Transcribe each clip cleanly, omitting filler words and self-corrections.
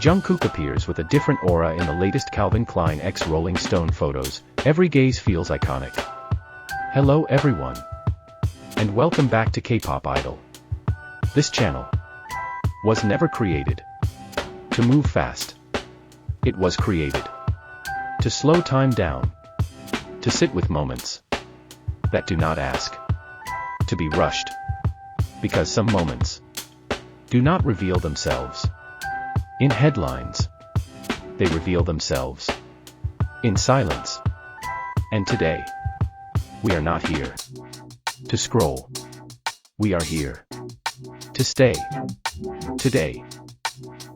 Jungkook appears with a different aura in the latest Calvin Klein x Rolling Stone photos. Every gaze feels iconic. Hello everyone. And welcome back to K-pop Idol. This channel was never created to move fast. It was created to slow time down, to sit with moments that do not ask to be rushed, because some moments do not reveal themselves in headlines. They reveal themselves in silence. And today, we are not here to scroll. We are here to stay. Today,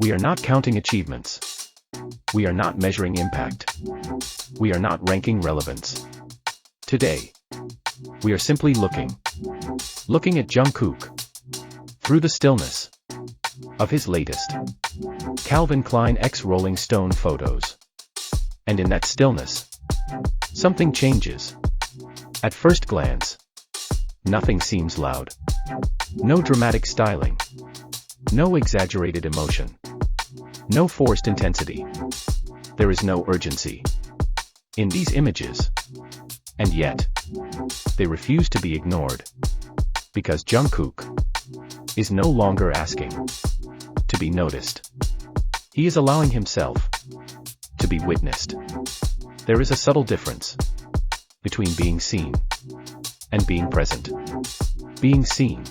we are not counting achievements. We are not measuring impact. We are not ranking relevance. Today, we are simply looking at Jungkook through the stillness of his latest Calvin Klein x Rolling Stone photos. And in that stillness, something changes. At first glance, nothing seems loud. No dramatic styling. No exaggerated emotion. No forced intensity. There is no urgency in these images. And yet, they refuse to be ignored. Because Jungkook is no longer asking to be noticed. He is allowing himself to be witnessed. There is a subtle difference between being seen and being present. Being seen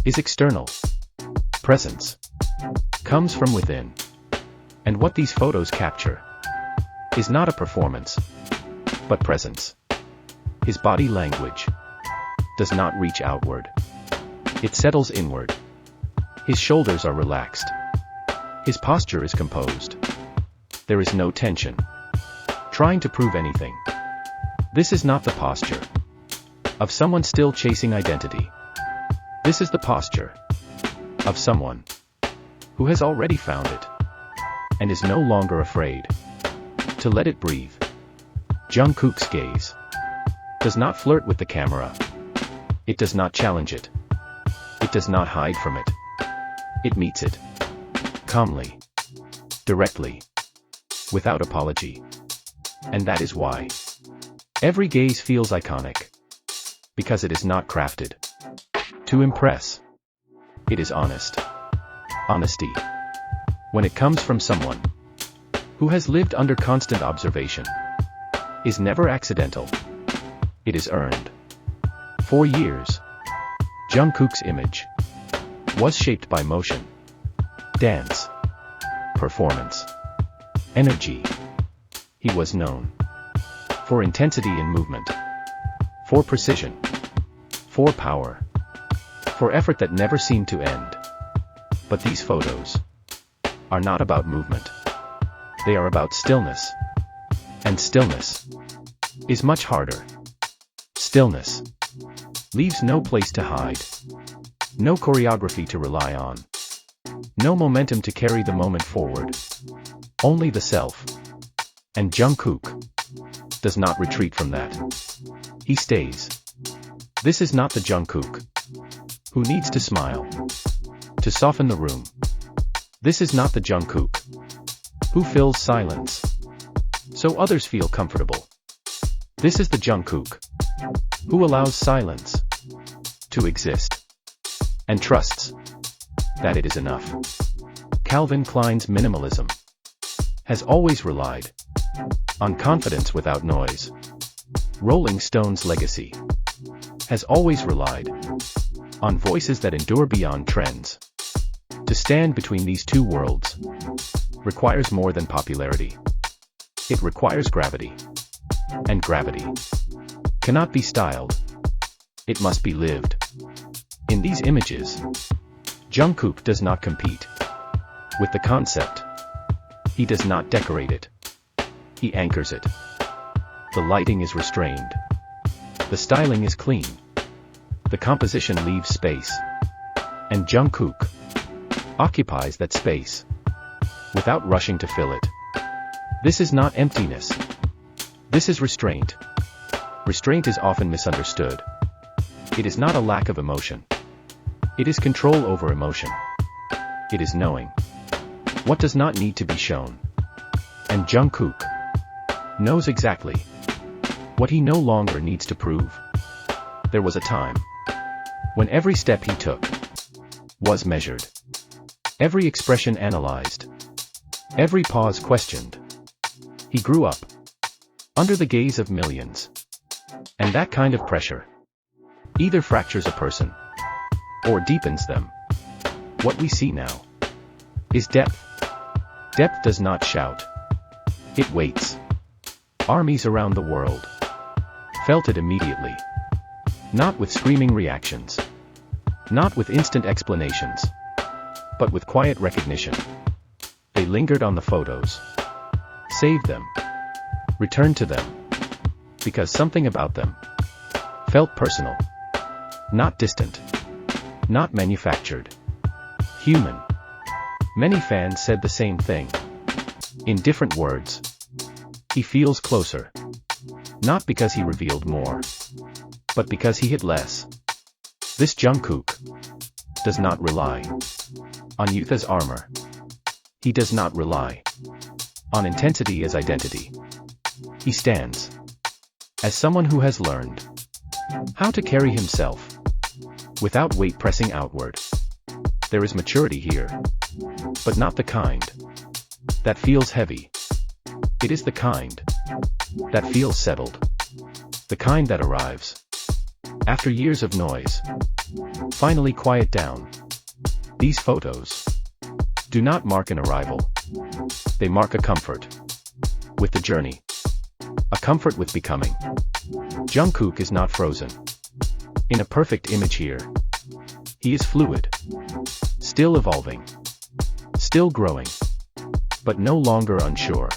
is external. Presence comes from within. And what these photos capture is not a performance, but presence. His body language does not reach outward. It settles inward. His shoulders are relaxed. His posture is composed. There is no tension trying to prove anything. This is not the posture of someone still chasing identity. This is the posture of someone who has already found it and is no longer afraid to let it breathe. Jungkook's gaze does not flirt with the camera. It does not challenge it. It does not hide from it. It meets it calmly, directly, without apology. And that is why every gaze feels iconic. Because it is not crafted to impress. It is honest. Honesty, when it comes from someone who has lived under constant observation, is never accidental. It is earned. For years, Jungkook's image was shaped by motion, dance, performance, energy. He was known for intensity in movement, for precision, for power, for effort that never seemed to end. But these photos are not about movement. They are about stillness. And stillness is much harder. Stillness leaves no place to hide. No choreography to rely on. No momentum to carry the moment forward. Only the self. And Jungkook does not retreat from that. He stays. This is not the Jungkook who needs to smile to soften the room. This is not the Jungkook who fills silence so others feel comfortable. This is the Jungkook who allows silence to exist and trusts that it is enough. Calvin Klein's minimalism has always relied on confidence without noise. Rolling Stone's legacy has always relied on voices that endure beyond trends. To stand between these two worlds requires more than popularity. It requires gravity. And gravity cannot be styled. It must be lived. In these images, Jungkook does not compete with the concept. He does not decorate it. He anchors it. The lighting is restrained. The styling is clean. The composition leaves space. And Jungkook occupies that space without rushing to fill it. This is not emptiness. This is restraint. Restraint is often misunderstood. It is not a lack of emotion. It is control over emotion. It is knowing what does not need to be shown. And Jungkook knows exactly what he no longer needs to prove. There was a time when every step he took was measured, every expression analyzed, every pause questioned. He grew up under the gaze of millions. And that kind of pressure either fractures a person or deepens them. What we see now is depth. Depth does not shout. It waits. Armies around the world felt it immediately. Not with screaming reactions. Not with instant explanations. But with quiet recognition. They lingered on the photos. Saved them. Returned to them. Because something about them felt personal. Not distant. Not manufactured. Human. Many fans said the same thing. In different words. He feels closer. Not because he revealed more. But because he hid less. This Jungkook does not rely on youth as armor. He does not rely on intensity as identity. He stands as someone who has learned how to carry himself without weight pressing outward. There is maturity here, but not the kind that feels heavy. It is the kind that feels settled. The kind that arrives after years of noise. Finally quiet down. These photos do not mark an arrival. They mark a comfort with the journey. A comfort with becoming. Jungkook is not frozen in a perfect image here. He is fluid. Still evolving. Still growing. But no longer unsure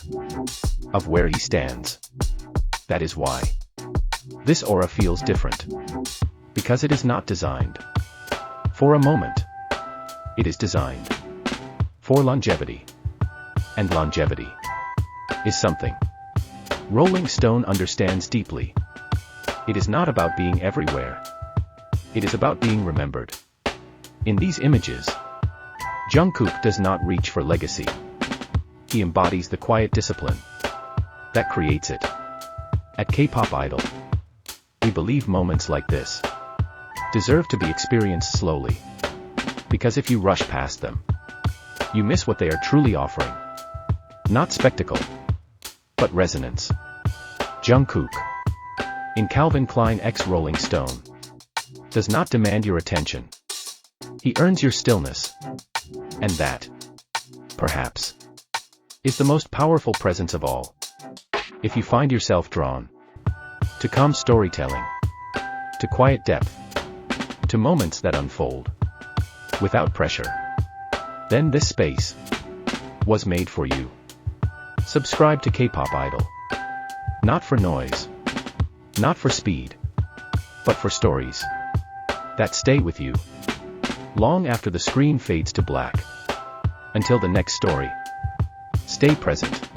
of where he stands. That is why this aura feels different. Because it is not designed for a moment. It is designed for longevity. And longevity is something Rolling Stone understands deeply. It is not about being everywhere. It is about being remembered. In these images, Jungkook does not reach for legacy. He embodies the quiet discipline that creates it. At Kpop Idol, we believe moments like this deserve to be experienced slowly. Because if you rush past them, you miss what they are truly offering. Not spectacle, but resonance. Jungkook, in Calvin Klein x Rolling Stone, does not demand your attention. He earns your stillness. And that, perhaps, is the most powerful presence of all. If you find yourself drawn to calm storytelling, to quiet depth, to moments that unfold without pressure, then this space was made for you. Subscribe to Kpop Idol. Not for noise. Not for speed. But for stories that stay with you long after the screen fades to black. Until the next story, stay present.